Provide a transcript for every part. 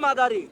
মাদারি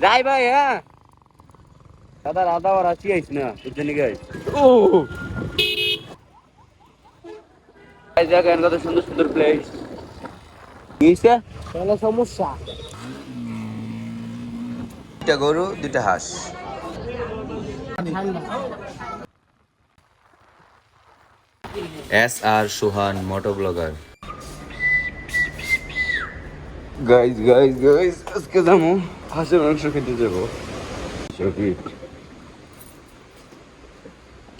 যাই ভাই, হ্যাঁ দাদা রাধা আর আছি আইস না বুঝছেন গাইস। ও গাইস দেখেন কত সুন্দর সুন্দর প্লেস। কিসে তাহলে সমস্যা? দুটা গরু দুটা হাঁস। SR সোহান মোটো ব্লগার। গাইস গাইস গাইস আজকে যাবো হাঁসের মাংস খেতে যাবো।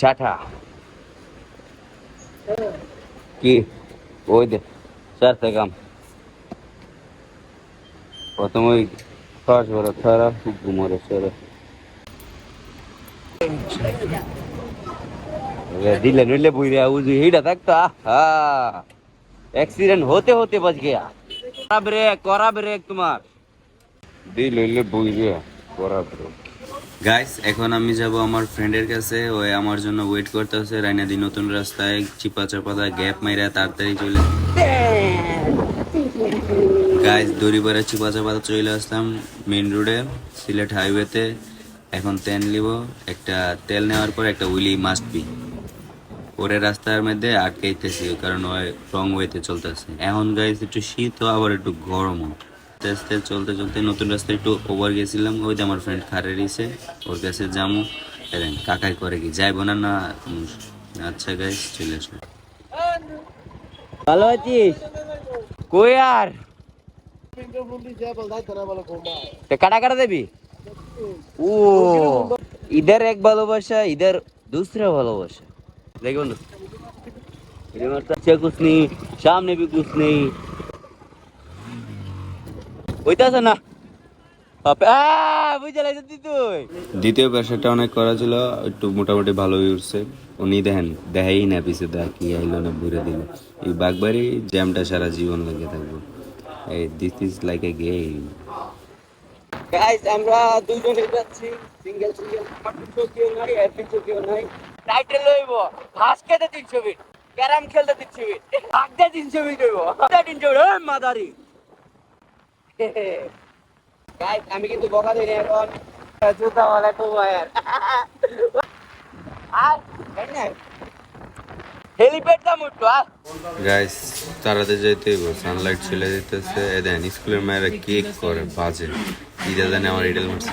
টাটা কি ওই দে স্যার কাম প্রথম ওই খাস বড় খারাপ ঘুমরে সরে দিলে নইলে বুঝে উজু হিটা থাকতো। আহা एक्सीडेंट होते होते बच गया। करा ब्रेक তোমার দিল হইলে বুঝে করা ব্রেক। গাইস এখন আমি যাব আমার ফ্রেন্ডের কাছে, ওই আমার জন্য ওয়েট করতেছে রাইনাদি নতুন রাস্তায় চিপা চাপাদা গ্যাপ মাইরা তাড়াতাড়ি চলে। গাইস দড়িপাড়া চিপা চাপাদা চলে আসলাম মেইন রোডে সিলেট হাইওয়েতে। এখন তেল নিব, একটা তেল নেওয়ার পর একটা উইলি মাস্ট বি পরে রাস্তার মধ্যে আটকাইতেছি কারণ ওই রং ওয়েতে চলতেছে। এখন গাইস একটু শীত আবার একটু গরমও, আস্তে আস্তে চলতে চলতে নতুন রাস্তায় একটু ওভার গেছিলাম। ওই যে আমার ফ্রেন্ড খারে রয়েছে, ওর কাছে যাবো। কাকাই করে কি যাইব না না? আচ্ছা গাইস চলে আসলো। ভালো আছিস? কই আর কাটা কাটা দেবি? ও इधर एक ভালোবাসা, इधर दूसरा ভালোবাসা। देखो ना पीछे कुछ नहीं, सामने भी कुछ नहीं হইতাছে না। দ্বিতীয় ব্যবসাটা অনেক করা ছিল, একটু মোটামুটি ভালোই উঠছে। উনি দেখেন দেখাই না পিছে দেখ কি আইলো না ঘুরে দিল। এই বাগবাড়ি জ্যামটা সারা জীবন লেগে থাকবো। এই this is like a game. Guys আমরা দুইজনে যাচ্ছি, সিঙ্গেল সিঙ্গেল। আমার পিছু কেউ নাই, এর পিছু কেউ নাই। রাইটে লইব, ঘাস খেতে 300 ফিট, ক্যারাম খেলতে 300 ফিট, ভাগতে 300 ফিট হইব। 300 ফিট ওই মাদারি। গাইস আমি কিন্তু বকা দিই না এখন, জুতা वाला তো यार আর কেন হেলিপ্যাড দা মুট্টু আর গাইস তারাতে যাইতে হইব, সানলাইট চলে যেতেছে। এ দেন স্কুলের মেয়েরা কেক করে বাজে, ইদা জানে আমার ইডেল মারছে।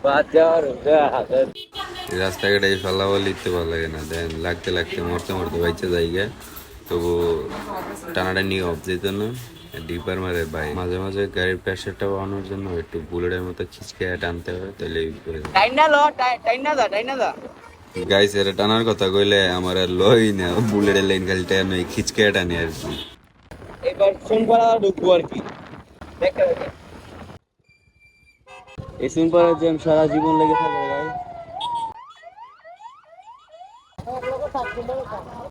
বাজার রাস্তাঘাটে ফেলাও লিখতে ভালো লাগে না, দেন লাগতে লাগতে মরতে মরতে বাইচে যাইগে। তবু টানাটানি অফ যেত না, ডিপার মারে ভাই। মাঝে মাঝে গাড়ির প্রেশারটা বাড়ানোর জন্য একটু বুলেটের মতো খিচকে টানতে হয়, তাহলে গাইস এর টানার কথা কইলে আমার আর লই না, বুলেটের লাইন খালি টান ওই খিচকে টানি আর কি। এবার সোনপাড়া ঢুকবো আর কি। এই সোনপাড়ার জ্যাম সারা জীবন লেগে থাকবে ভাই।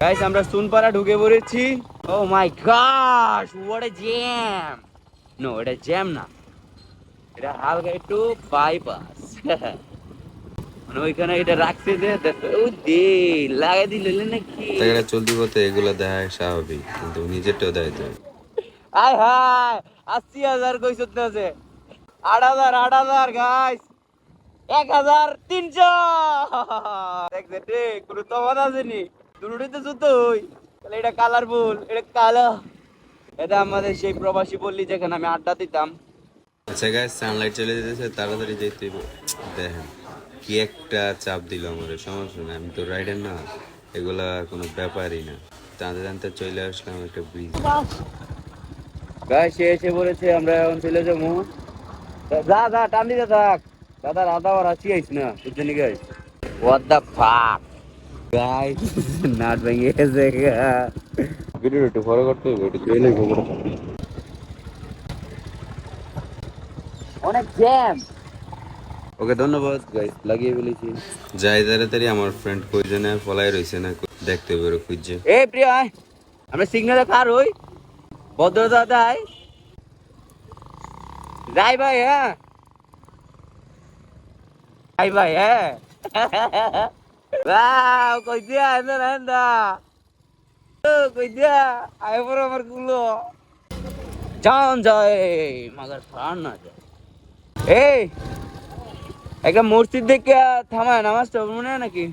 গাইস আমরা সোনপাড়া ঢুকে পড়েছি। Oh my God what a jam. No এটা জ্যাম না, এটা হালকা একটু বাইপাস। মানে ওইখানে এটা রাখছে যে ওই দে লাগাই দিল নাকি। এটা চলতি পথে এগুলা দেখা স্বাভাবিক, কিন্তু নিজেরটাও দেয় তো। আয় হায় ৮০,০০০ কইছত না যে ৮,০০০ ৮,০০০ গাইস ১,৩০০। দেখছেন রে কোনো তফাৎ আছে নি? দুটোই তো জুতোই, তাহলে এটা কালারফুল, এটা কালো। এটা আমাদের সেই প্রবাসী পল্লী যেখানে আমি আড্ডা দিতাম। আচ্ছা গাইস সানলাইট চলে যেতেছে, তাড়াতাড়ি যেতে দেখেন কি একটা চাপ দিল আমার। সমস্যা না, আমি তো রাইডার না, এগুলা কোনো ব্যাপারই না। টানতে টানতে চলে আসলাম একটা ব্রিজ। গাইস সে এসে পড়েছে, আমরা এখন চলে যাবো। যা যা টান দিতে থাক, দাদা রাধা আর আছি আইস না বুঝছেন guys. What the fuck guys nut ভেঙে গেছে। ভিডিও একটু ফলো করতে হবে, একটু চলে যাবো। অনেক জ্যাম। ওকে ধন্যবাদ গাইস, লাগিয়ে ফেলেছি। যাই তাড়াতাড়ি, আমার ফ্রেন্ড কই জানে ফলাই রইছে না, দেখতে হবে ওরে খুঁজছে। এ প্রিয় আয়, আমরা সিগন্যালে কার হই ভদ্র দাদা আয় যাই ভাই। হ্যাঁ যাই ভাই। হ্যাঁ কইছি আন্দা আন্দা কই দিয়া আয় পর আমার গুলো জান যায় মাগার প্রাণ না যায়। এই একটা মসজিদ দেখে থামায় নামাজটা মনে হয় নাকি?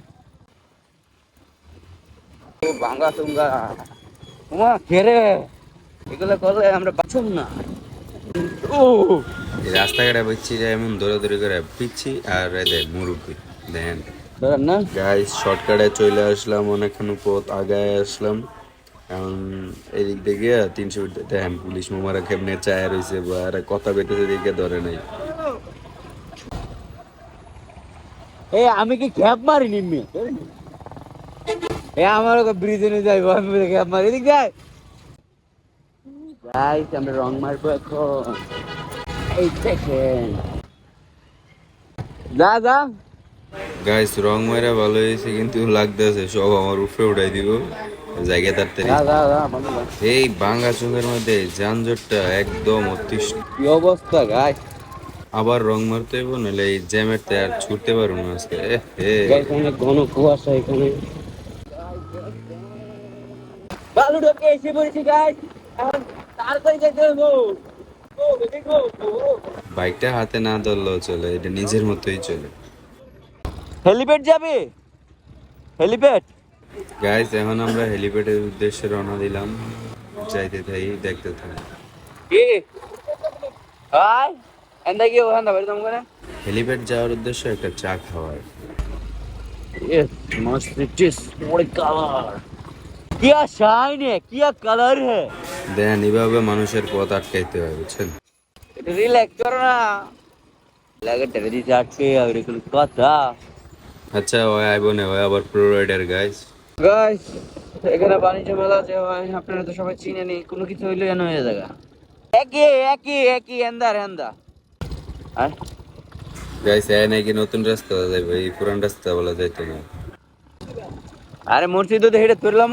ও ভাঙ্গা টুঙ্গা উমা খেরে এগুলো করলে আমরা বাঁচুম না। ও রাস্তাঘাটে বুঝছি যে এমন দৌড়াদৌড়ি করে পিচ্ছি আর এদের মুরব্বি দেন ধরেন না গাইস শর্টকাটে চলে আসলাম, অনেকক্ষণ পথ আগায় আসলাম। এখন এদিক দিয়ে 300 ফিট দেখেন পুলিশ মোমারা কেমনে চায় রয়েছে বা আর কথা কইতেছে দিকে ধরে নাই। এই আমি কি ক্যাপ মারি নিম্মি এ আমার ব্রিজে নিয়ে যাইবো আমি ক্যাপ মারি এদিক যাই গাইস আমরা রং মারবো এখন এই দেখেন যা যা গাইস রং মারা ভালো হয়েছে কিন্তু লাগতেছে সব আমার উপরে উঠাই দিব জায়গা তাড়াতাড়ি। যা যা যা ভালো যা। এই ভাঙ্গা চোখের মধ্যে যানজটটা একদম অতিষ্ঠ। কি অবস্থা গাইস আবার রং মারতে হইব নাহলে এই জ্যামের তে আর ছুটতে পারবো না আজকে। গাইস অনেক ঘন কুয়াশা এখানে বালু ঢোকে এসে পড়েছি গাইস এখন তাড়াতাড়ি যেতে হবো ও দেখো বাইকটা হাতে না ধরলেও চলে, এটা নিজের মতোই চলে। হেলিপ্যাড যাবে হেলিপ্যাড গাইস এখন আমরা হেলিপ্যাডের উদ্দেশ্যে রওনা দিলাম, যাইতে থাকি দেখতে থাকি। কি হাই এন্ডা কি ওখান দা বেরদম করে হেলিপ্যাড যাওয়ার উদ্দেশ্য একটা চা খাওয়ার। Yes, must it is what color? क्या शाइन है क्या कलर है দেন এভাবে মানুষের পথ আটকাইতে হয় বুঝছেন। रिलैक्स करो ना लगे तेरे दी चाट के और कुछ কথা আচ্ছা ওই আইবো না ওই আবার প্রো রাইডার গাইস। গাইস এখানে বাণিজ্য মেলা যে হয় আপনারা তো সবাই চিনেনি কোনো কিছু হইলে এনে হয়ে যাবে একই একই একই এন্দার এন্দা আর গাইস এই নাকি নতুন রাস্তা যাইবে, এই পুরান রাস্তা বলা যাইতো না। আরে মসজিদ তো হেঁটে তুললাম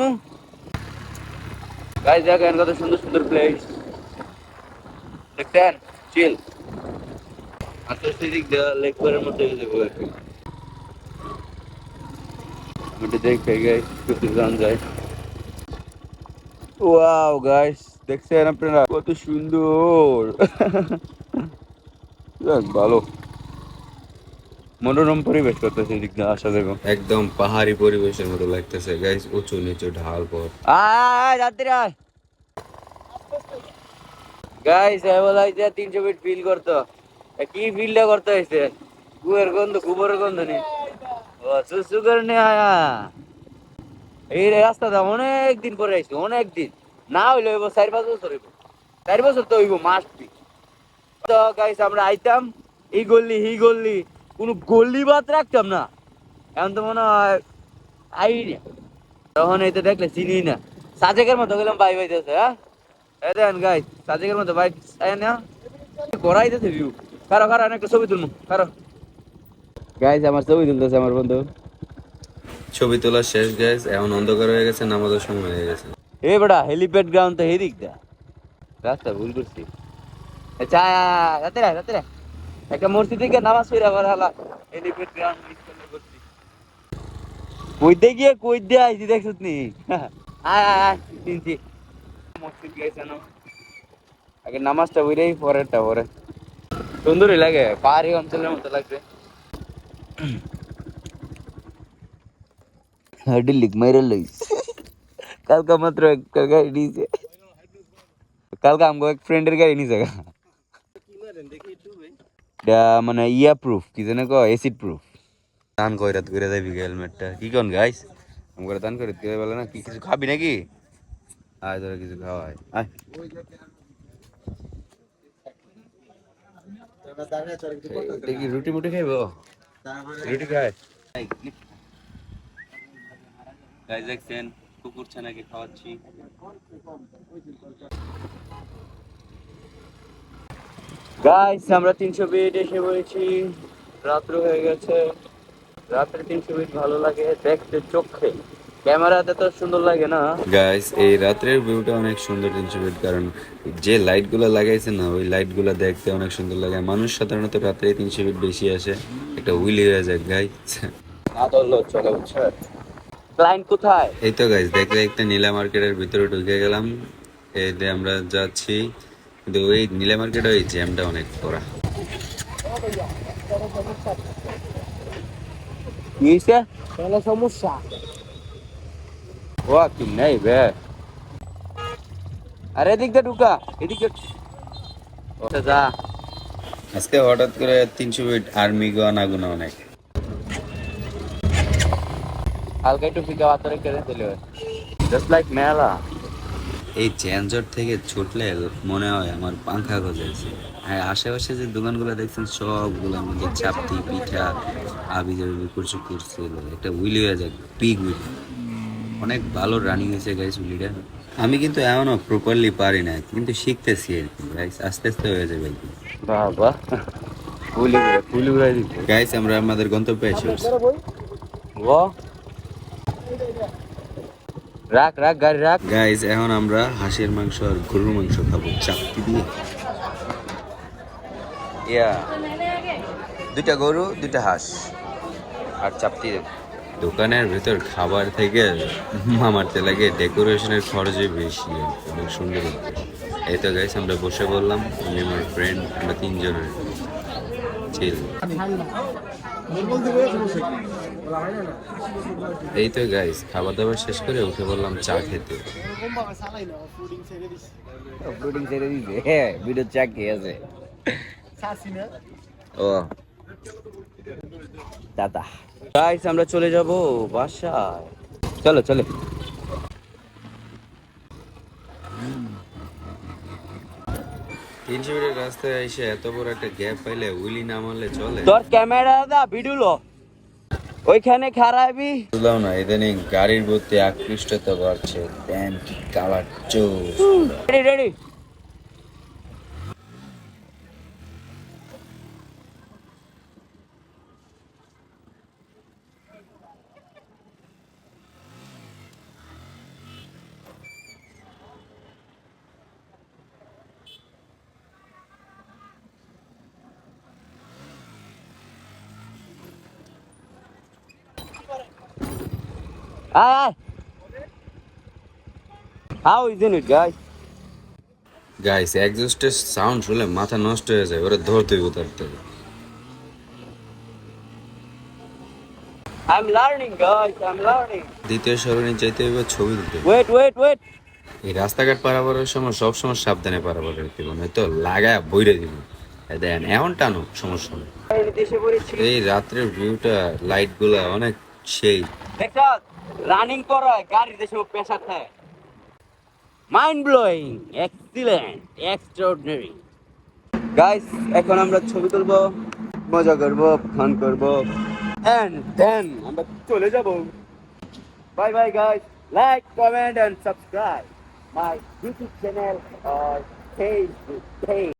গাইস দেখেন কত সুন্দর সুন্দর প্লেস দেখেন চিল আন্তর্জাতিক লেক পারের মধ্যে যাবো আর কি আমি দেখে গাইস কিছু জান যায় ওয়াও গাইস দেখছেন আপনারা কত সুন্দর যাক ভালো মনোরম পরিবেশ করতেছে এদিক দিয়ে আসা দেখো একদম পাহাড়ি পরিবেশের মতো লাগতেছে গাইস, উঁচু নিচু ঢাল পথ। আয় যাত্রী আয় গাইস বলা হয়েছে 300 ফিট ফিল করতো কি ফিলটা করতে হয়েছে গুয়ের গন্ধ গোবরের গন্ধ নেই ও সুসু করে নিয়ে আয়া এই রাস্তাটা অনেক দিন পরে আইছি অনেক দিন না হইলে হইব 4-5 বছর হইব 4 বছর তো হইব মাস্ট বি তো গাইস আমরা আইতাম এই গল্লি কোনো গল্লি বাদ রাখতাম না এখন তো মনে হয় আই না তখন এই তো দেখলে চিনি না সাজেকের মতো গেলাম বাই বাইতেছে হ্যাঁ এই দেখেন গাইস সাজেকের মতো বাইক আয় না করাইতেছে ভিউ কারো একটা ছবি তুলবো কারো গাইস আমার ছবি তুলতেছে আমার বন্ধু ছবি তোলা শেষ গাইস, এখন অন্ধকার হয়ে গেছে, নামাজের সময় হয়ে গেছে। এ বেটা হেলিপ্যাড গ্রাউন্ড তো হেদিক দা রাস্তা ভুল করছি আচ্ছা রাতে একটা মসজিদ থেকে নামাজ পড়ে আবার হালা হেলিপ্যাড গ্রাউন্ড মিস করছি কই দিয়ে আইছি দেখছিস নি আয় চিনছি মসজিদ গেছে না আগে নামাজটা পড়েই পরেরটা পরে সুন্দরই লাগে পাহাড়ি অঞ্চলের মতো লাগবে দিল্লিক মেরে লইস কালকা মাত্র একটা গাড়ি নিয়েছে কালকে আমগো এক ফ্রেন্ডের গাড়ি নিয়েছে এটা মানে ইয়া প্রুফ কি জানে কো অ্যাসিড প্রুফ দান কইরাত করে যাবি হেলমেটটা কি কোন গাইস আমগো দান করে দিতে বলে না কি কিছু খাবি নাকি আয় ধরে কিছু খাওয়ায়। আয় দেখি রুটি মুটি খাইবো রুটি খায় গাইস দেখছেন কুকুর ছানাকে খাওয়াচ্ছি গাইস আমরা 300 ফিট এসে পড়েছি রাত্র হয়ে গেছে রাত্রে 300 ফিট ভালো লাগে দেখতে চোখে ক্যামেরাতে তো সুন্দর লাগে না গাইস এই রাত্রের ভিউটা অনেক সুন্দর 300 ফিট, কারণ যে লাইট গুলা লাগাইছে না ওই লাইট গুলা দেখতে অনেক সুন্দর লাগে। মানুষ সাধারণত রাত্রে 300 ফিট বেশি আসে, একটা উইলি হয়ে যায় গাইস। না ধরলো চলে বুঝছে ক্লায়েন্ট কোথায়? এই তো গাইস দেখতে দেখতে নীলা মার্কেটের ভিতরে ঢুকে গেলাম। এই যে আমরা যাচ্ছি, কিন্তু ওই নীলা মার্কেটে ওই জ্যামটা অনেক কড়া। কি হয়েছে? তাহলে সমস্যা। ও কি নেই বে, আরে এদিক দিয়ে ঢুকা, এদিকে ওটা যা। আজকে হঠাৎ করে 300 ফিট আর্মি গান আগুন অনেক। হালকা একটু ফিকা পাথরে কেড়ে দিলে জাস্ট লাইক মেলা। এই জ্যানজট থেকে ছুটলে মনে হয় আমার পাংখা গজাইছে। হ্যাঁ, আশেপাশে যে দোকানগুলো দেখছেন সবগুলোর মধ্যে চাপতি পিঠা আবি জাবি করছে করছিল। একটা উইলি হয়ে যায়, পিগ উইলি। অনেক ভালো রানিং হয়েছে গাইস উইলিটা। আমি কিন্তু এমনও প্রপারলি পারি না, কিন্তু শিখতেছি আর কি গাইস, আস্তে আস্তে হয়ে যাবে আর কি। বাবা ফুলি উড়াই দিচ্ছে। গাইস আমরা আমাদের গন্তব্যে এসে পড়ছি। ও রাখ রাখ গাড়ি রাখ। গাইস এখন আমরা হাঁসের মাংস আর গরুর মাংস খাবো চাপতি দিয়ে। ইয়া দুইটা গরু দুইটা হাঁস আর চাপতি। দোকানের ভেতর খাবার থেকে মামার লাগে ডেকোরেশনের খরচই বেশি, অনেক সুন্দর লাগছে। এই তো গাইস আমরা বসে বললাম, আমি আমার ফ্রেন্ড, আমরা তিনজনের চিল। এই তো গাইস খাবার দাবার শেষ করে উঠে বললাম চা খেতে। ফ্রুটিং ছেড়ে দিছে, হ্যাঁ ভিডিও চেক খেয়েছে। ও দাদা গাইস আমরা চলে যাব বাসায়, চলো চলে। 300 মিনিটের রাস্তায় এসে এত বড় একটা গ্যাপ পাইলে উইলি না মারলে চলে? তোর ক্যামেরা দা ভিডিও লো, ওইখানে খারাপই। বুঝলাম না, ইদানিং গাড়ির প্রতি আকৃষ্টতা বাড়ছে। প্যান্ট কালার চোখ। Ready ready. আয় how is it guys? Guys এক্সস্টের সাউন্ড শুনলে মাথা নষ্ট হয়ে যায়, ওরা ধরতে উতারতে। I am learning guys, I am learning. দ্বিতীয় সরণি চাইতে হইব ছবি তুলতে। Wait wait wait. এই রাস্তাঘাট পারাপারের সময় সবসময় সাবধানে পারাপার হইতে হবে, নয়তো লাগায় বইরে দিব। দেন এমন টানো সমস্যা নেই। দেশে পড়েছি। এই রাত্রের ভিউটা, লাইট গুলা অনেক সেই। দেখছ রানিং করা গাড়ি দেশে পেশা থাকে। Mind blowing, excellent, extraordinary. Guys এখন আমরা ছবি তুলবো, মজা করবো, ফান করবো, এন্ড দেন আমরা চলে যাব। Bye bye guys, like comment and subscribe my YouTube channel or Facebook page.